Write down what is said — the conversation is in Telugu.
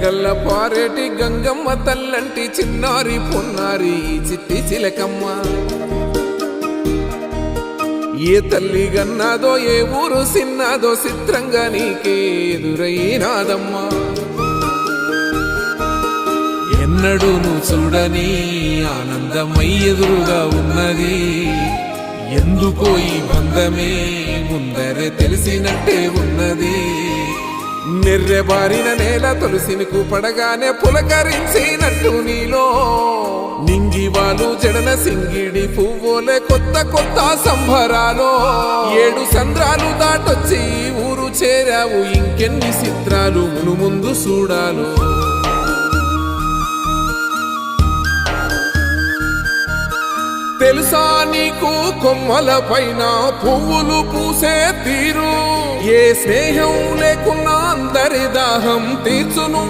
గల్ల పారేటి గంగమ్మ తల్లంటి చిన్నారి పొన్నారి చిట్టి చిలకమ్మ ఏ తల్లి గన్నాదో ఏ ఊరు సిన్నాదో చిత్రంగా నీకే ఎదురైనాదమ్మా ఎన్నడూ నువ్వు చూడని ఆనందమై ఎదురుగా ఉన్నది ఎందుకో ఈ బంధమే ముందరే తెలిసినట్టే ఉన్నది నెర్రెబారిన నేల తులసినికు పడగానే పులకరించినట్టు నీలో నింగివాలు జడన సింగిడి పువ్వులే కొత్త కొత్త సంబరాలో 7 సంద్రాలు దాటొచ్చి ఊరు చేరావు ఇంకెన్ని చిత్రాలు మును ముందు చూడాలో తెలుసా నీకు కొమ్మల పైన పువ్వులు పూసే తీరు ఏ స్నేహం లేకున్నా అందరి దాహం తీర్చును